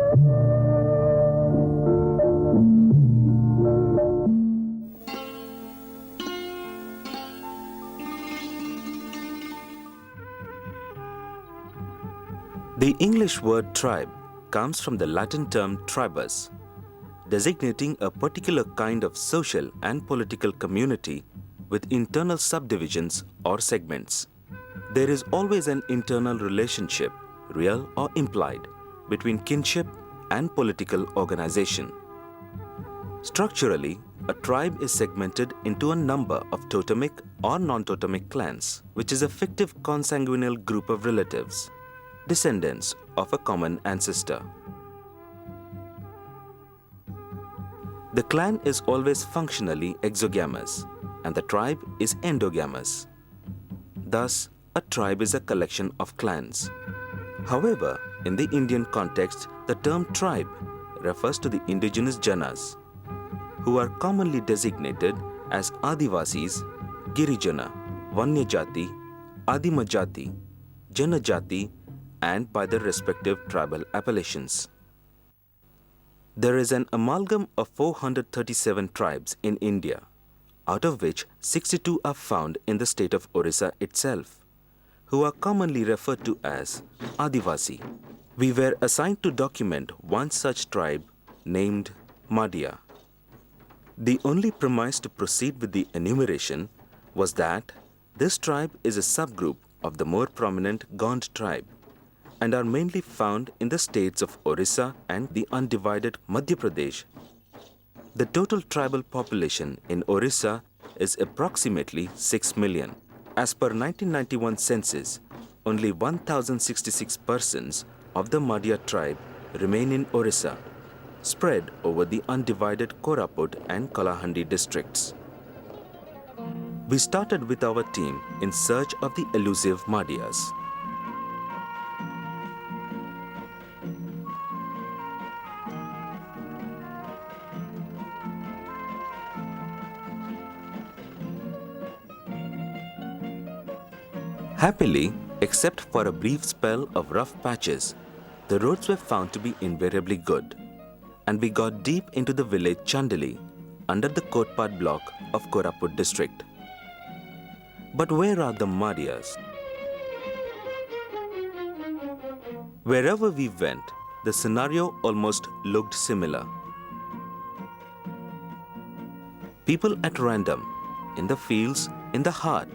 The English word tribe comes from the Latin term tribus, designating a particular kind of social and political community with internal subdivisions or segments. There is always an internal relationship, real or implied, between kinship and political organization. Structurally, a tribe is segmented into a number of totemic or non-totemic clans, which is a fictive consanguineal group of relatives, descendants of a common ancestor. The clan is always functionally exogamous, and the tribe is endogamous. Thus, a tribe is a collection of clans. However, in the Indian context, the term tribe refers to the indigenous Janas, who are commonly designated as Adivasis, Girijana, Vanyajati, Adimajati, Janajati, and by their respective tribal appellations. There is an amalgam of 437 tribes in India, out of which 62 are found in the state of Orissa itself, who are commonly referred to as Adivasi. We were assigned to document one such tribe named Madhya. The only premise to proceed with the enumeration was that this tribe is a subgroup of the more prominent Gond tribe and are mainly found in the states of Orissa and the undivided Madhya Pradesh. The total tribal population in Orissa is approximately 6 million. As per 1991 census, only 1,066 persons of the Madhya tribe remain in Orissa, spread over the undivided Koraput and Kalahandi districts. We started with our team in search of the elusive Madhyas. Happily, except for a brief spell of rough patches, the roads were found to be invariably good, and we got deep into the village Chandali, under the Kotpad block of Koraput district. But where are the Madhyas? Wherever we went, the scenario almost looked similar. People at random, in the fields, in the heart,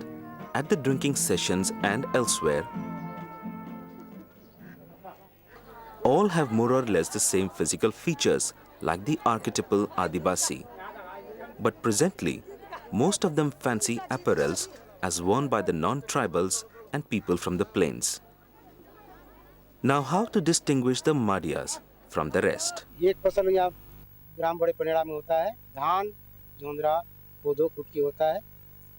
at the drinking sessions and elsewhere, all have more or less the same physical features like the archetypal Adivasi. But presently, most of them fancy apparels as worn by the non-tribals and people from the plains. Now, how to distinguish the Madhyas from the rest? एक फसल यहाँ ग्राम बड़े पनेड़ा में होता है, धान, जोंधरा, कोदो, कुटकी होता है,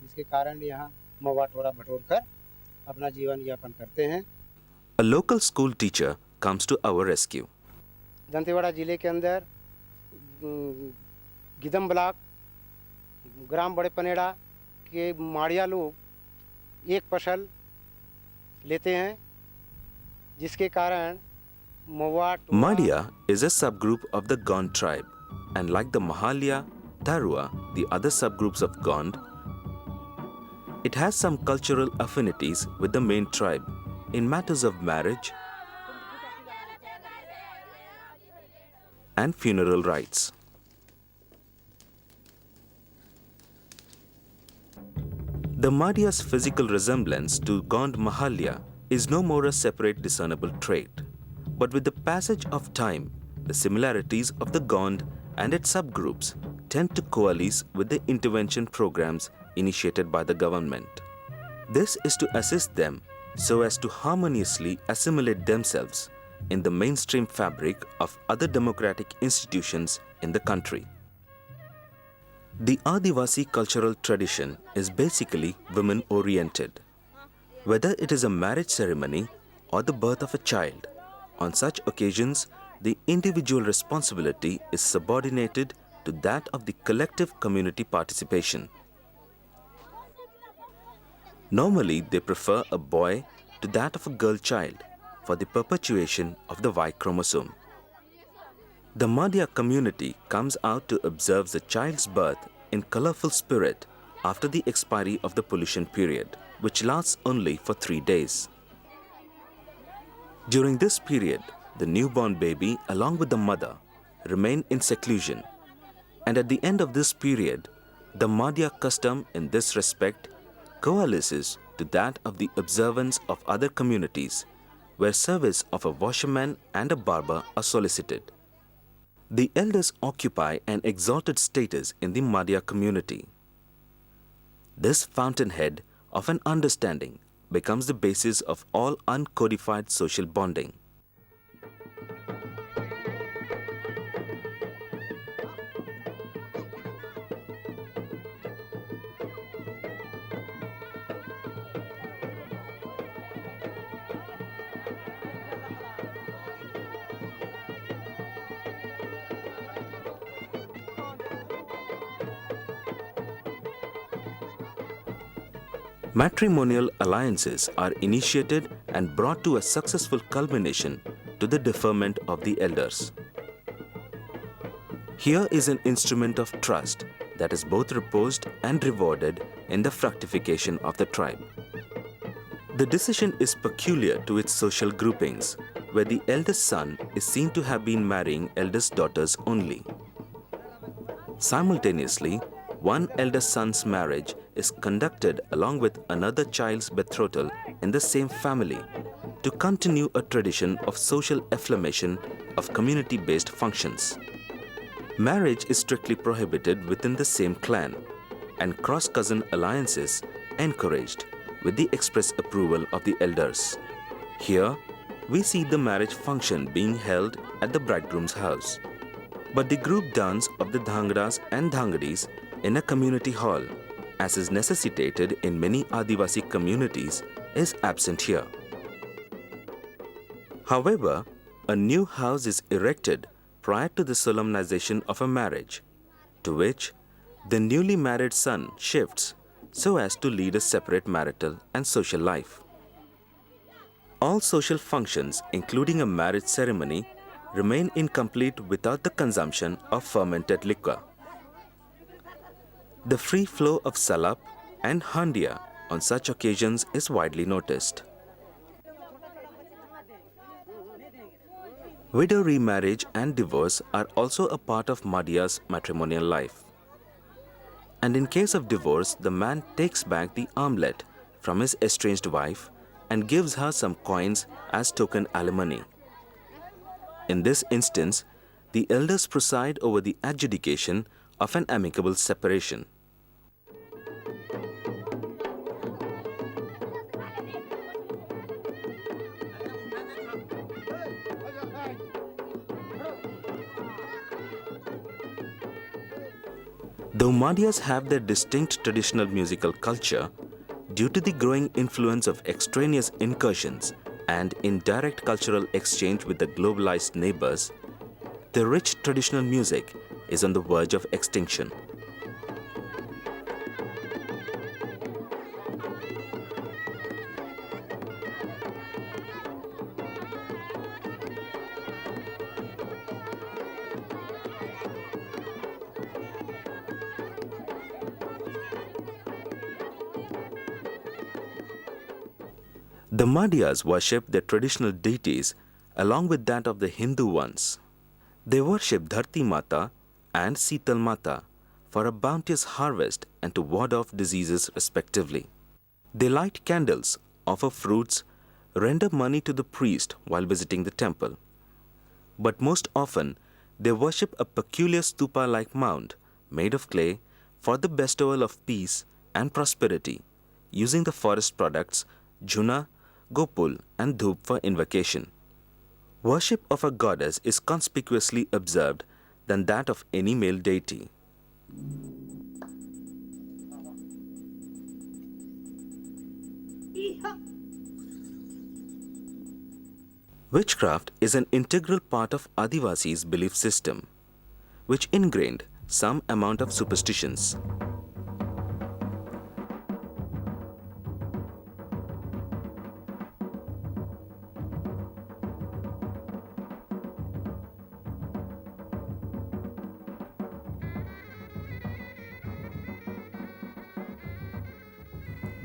जिसके कारण यहाँ मवा टोरा बटोर कर अपना जीवन यापन करते हैं. A local school teacher comes to our rescue. Dantewada जिले के अंदर गिदम ब्लॉक ग्राम बड़े पनेड़ा के माड़िया लोग एक फसल लेते हैं, जिसके कारण Madhya is a subgroup of the Gond tribe, and like the Mahalya, Tharua, the other subgroups of Gond, it has some cultural affinities with the main tribe in matters of marriage and funeral rites. The Madhya's physical resemblance to Gond Mahalya is no more a separate discernible trait, but with the passage of time, the similarities of the Gond and its subgroups tend to coalesce with the intervention programs initiated by the government. This is to assist them so as to harmoniously assimilate themselves in the mainstream fabric of other democratic institutions in the country. The Adivasi cultural tradition is basically women-oriented. Whether it is a marriage ceremony or the birth of a child, on such occasions, the individual responsibility is subordinated to that of the collective community participation. Normally, they prefer a boy to that of a girl child for the perpetuation of the Y chromosome. The Madhya community comes out to observe the child's birth in colorful spirit after the expiry of the pollution period, which lasts only for 3 days. During this period, the newborn baby along with the mother remain in seclusion, and at the end of this period, the Madhya custom in this respect coalesces to that of the observance of other communities where service of a washerman and a barber are solicited. The elders occupy an exalted status in the Madhya community. This fountainhead of an understanding becomes the basis of all uncodified social bonding. Matrimonial alliances are initiated and brought to a successful culmination to the deferment of the elders. Here is an instrument of trust that is both reposed and rewarded in the fructification of the tribe. The decision is peculiar to its social groupings, where the eldest son is seen to have been marrying eldest daughters only. Simultaneously, one eldest son's marriage is conducted along with another child's betrothal in the same family to continue a tradition of social affirmation of community-based functions. Marriage is strictly prohibited within the same clan, and cross-cousin alliances encouraged with the express approval of the elders. Here, we see the marriage function being held at the bridegroom's house, but the group dance of the Dhangras and Dhangadis in a community hall, as is necessitated in many Adivasi communities, is absent here. However, a new house is erected prior to the solemnization of a marriage, to which the newly married son shifts so as to lead a separate marital and social life. All social functions, including a marriage ceremony, remain incomplete without the consumption of fermented liquor. The free flow of salap and handia on such occasions is widely noticed. Widow remarriage and divorce are also a part of Madhya's matrimonial life. And in case of divorce, the man takes back the armlet from his estranged wife and gives her some coins as token alimony. In this instance, the elders preside over the adjudication of an amicable separation. Though Madhyas have their distinct traditional musical culture, due to the growing influence of extraneous incursions and indirect cultural exchange with the globalized neighbors, the rich traditional music is on the verge of extinction. The Madhyas worship their traditional deities along with that of the Hindu ones. They worship Dharti Mata and Sital Mata for a bounteous harvest and to ward off diseases respectively. They light candles, offer fruits, render money to the priest while visiting the temple. But most often, they worship a peculiar stupa-like mound made of clay for the bestowal of peace and prosperity, using the forest products Jhuna, Gopul and Dhup for invocation. Worship of a goddess is conspicuously observed than that of any male deity. Witchcraft is an integral part of Adivasi's belief system, which ingrained some amount of superstitions.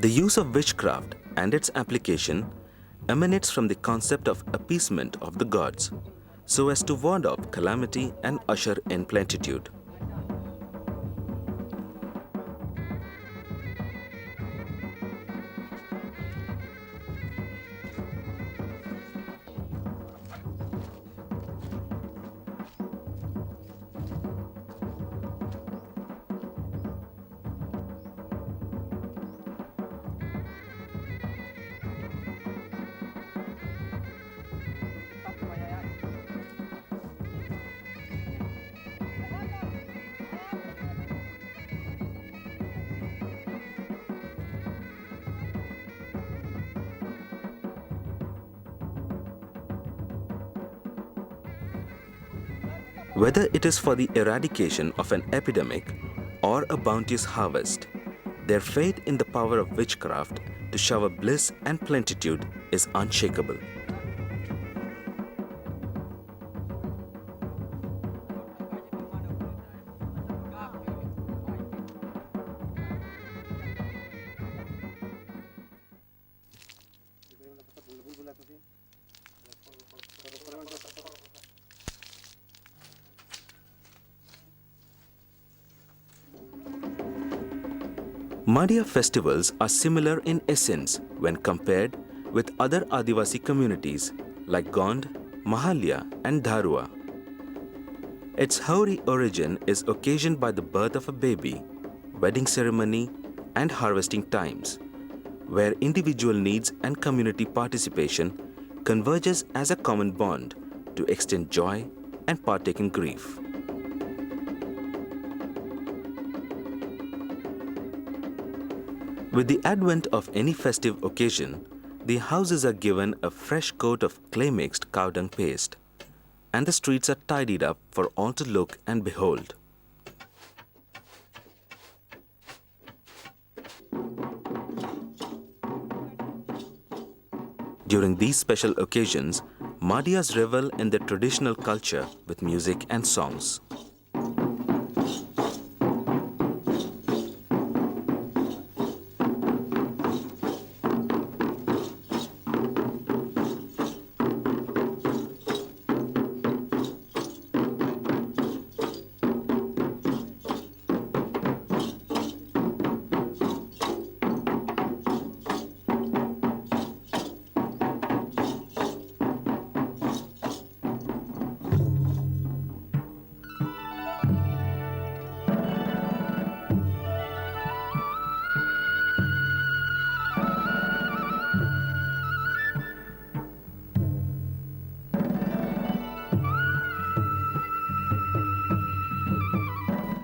The use of witchcraft and its application emanates from the concept of appeasement of the gods, so as to ward off calamity and usher in plenitude. Whether it is for the eradication of an epidemic or a bounteous harvest, their faith in the power of witchcraft to shower bliss and plenitude is unshakable. Madia festivals are similar in essence when compared with other Adivasi communities like Gond, Mahalya and Dharua. Its Hauri origin is occasioned by the birth of a baby, wedding ceremony and harvesting times, where individual needs and community participation converges as a common bond to extend joy and partake in grief. With the advent of any festive occasion, the houses are given a fresh coat of clay-mixed cow dung paste, and the streets are tidied up for all to look and behold. During these special occasions, Madiyas revel in their traditional culture with music and songs.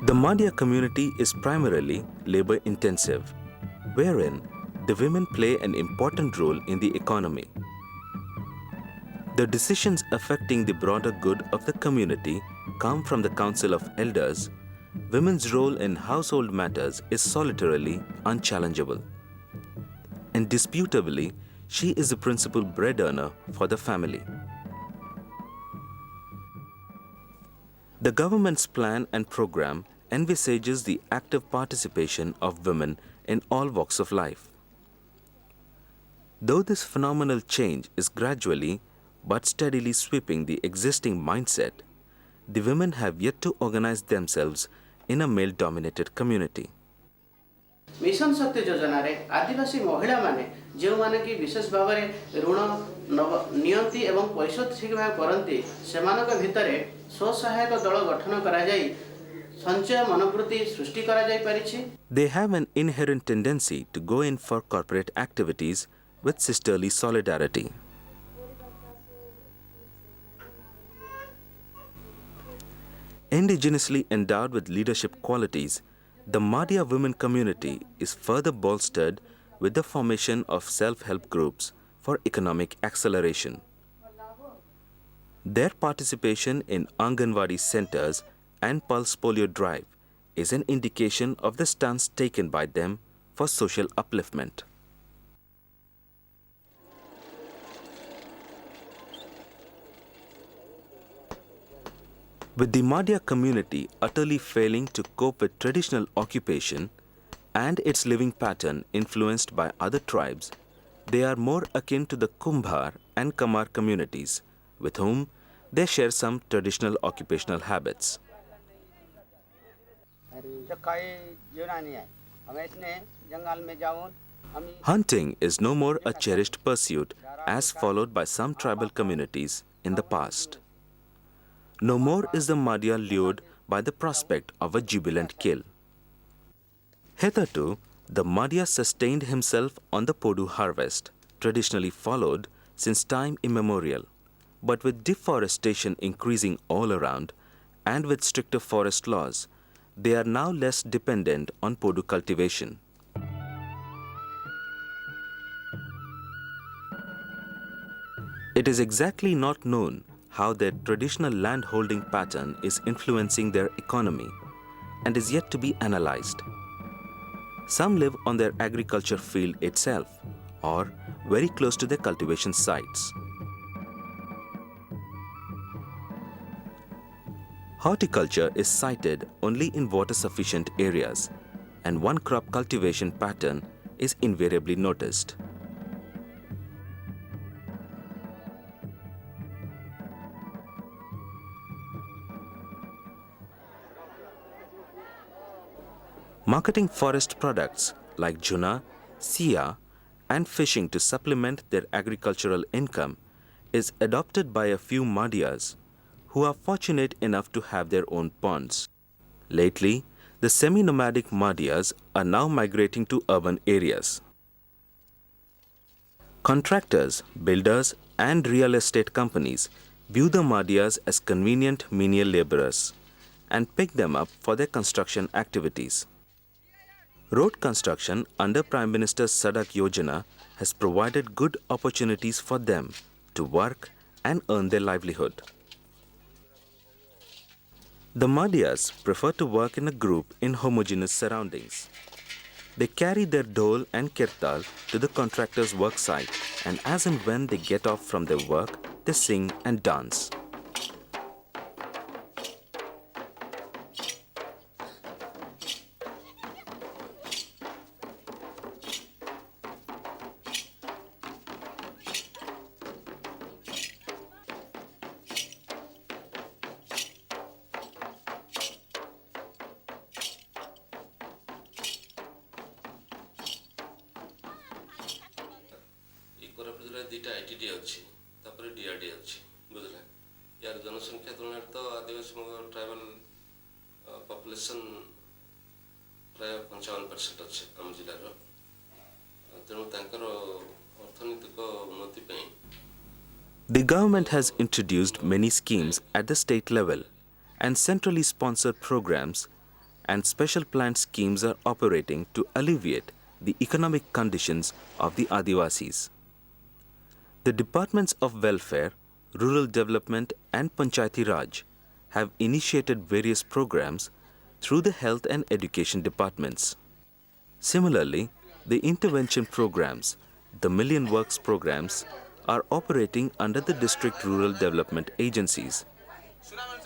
The Madhya community is primarily labor-intensive, wherein the women play an important role in the economy. The decisions affecting the broader good of the community come from the Council of Elders. Women's role in household matters is solitarily unchallengeable. Indisputably, she is the principal bread earner for the family. The government's plan and program envisages the active participation of women in all walks of life. Though this phenomenal change is gradually but steadily sweeping the existing mindset, the women have yet to organize themselves in a male-dominated community. Mission शक्ति योजना रे आदिवासी महिला माने जो माने कि विशेष भाव में ऋण नियंती एवं परिशोध ठीक भाव करती सेमानक भितरे स्वसहायक दल गठन करा जाई संचय मनोवृत्ति सृष्टि करा जाई परिछि. They have an inherent tendency to go in for corporate activities with sisterly solidarity. Indigenously endowed with leadership qualities, the Madhya women community is further bolstered with the formation of self-help groups for economic acceleration. Their participation in Anganwadi centers and Pulse Polio Drive is an indication of the stance taken by them for social upliftment. With the Madhya community utterly failing to cope with traditional occupation and its living pattern influenced by other tribes, they are more akin to the Kumbhar and Kamar communities, with whom they share some traditional occupational habits. Hunting is no more a cherished pursuit as followed by some tribal communities in the past. No more is the Madhya lured by the prospect of a jubilant kill. Hitherto, the Madhya sustained himself on the Podu harvest, traditionally followed since time immemorial. But with deforestation increasing all around and with stricter forest laws, they are now less dependent on Podu cultivation. It is exactly not known how their traditional land holding pattern is influencing their economy and is yet to be analyzed. Some live on their agriculture field itself or very close to their cultivation sites. Horticulture is sited only in water-sufficient areas, and one-crop cultivation pattern is invariably noticed. Marketing forest products like juna, sia, and fishing to supplement their agricultural income is adopted by a few Madhyas who are fortunate enough to have their own ponds. Lately, the semi-nomadic Madhyas are now migrating to urban areas. Contractors, builders, and real estate companies view the Madhyas as convenient menial laborers and pick them up for their construction activities. Road construction under Prime Minister's Sadak Yojana has provided good opportunities for them to work and earn their livelihood. The Madhyas prefer to work in a group in homogeneous surroundings. They carry their dhol and kirtal to the contractor's work site, and as and when they get off from their work, they sing and dance. दुईटा ITD अच्छी DRD अच्छी बुझे यार जनसंख्या तुलना तो आदिवासी tribal population प्राय 55% अच्छे आम जिलार तेणु अर्थनैतिक उन्नति The government has introduced many schemes at the state level, and centrally sponsored programs and special planned schemes are operating to alleviate the economic conditions of the Adivasis. The Departments of Welfare, Rural Development and Panchayati Raj have initiated various programs through the Health and Education departments. Similarly, the intervention programs, the Million Works programs, are operating under the district rural development agencies,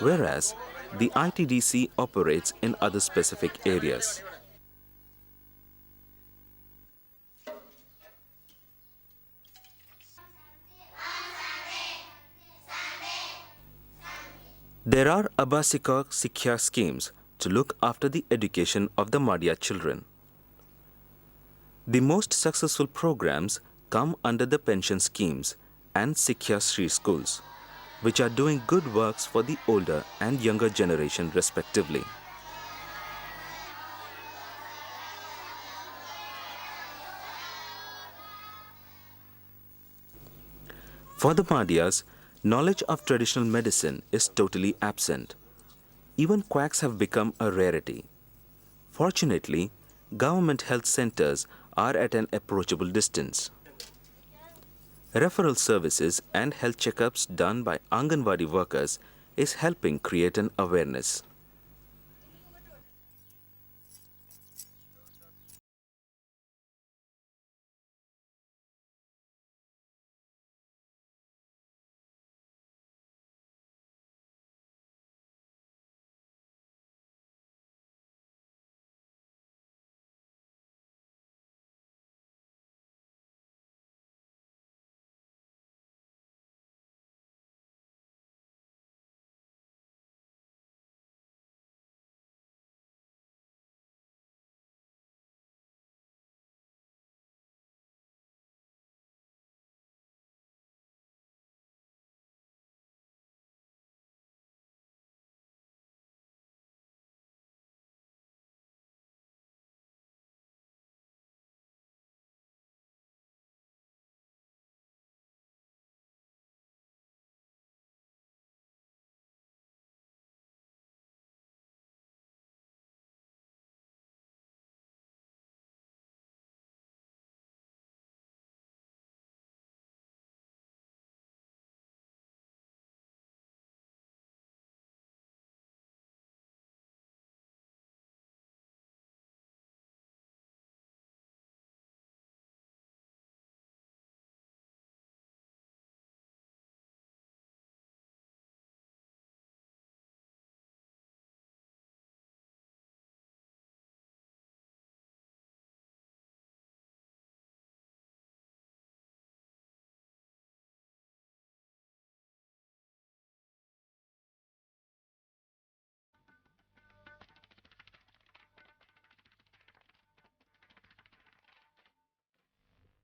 whereas the ITDC operates in other specific areas. There are Abasika Sikhya schemes to look after the education of the Madhya children. The most successful programs come under the pension schemes and Sikhya Shri schools, which are doing good works for the older and younger generation respectively. For the Madhyas, knowledge of traditional medicine is totally absent. Even quacks have become a rarity. Fortunately, government health centers are at an approachable distance. Referral services and health checkups done by Anganwadi workers is helping create an awareness.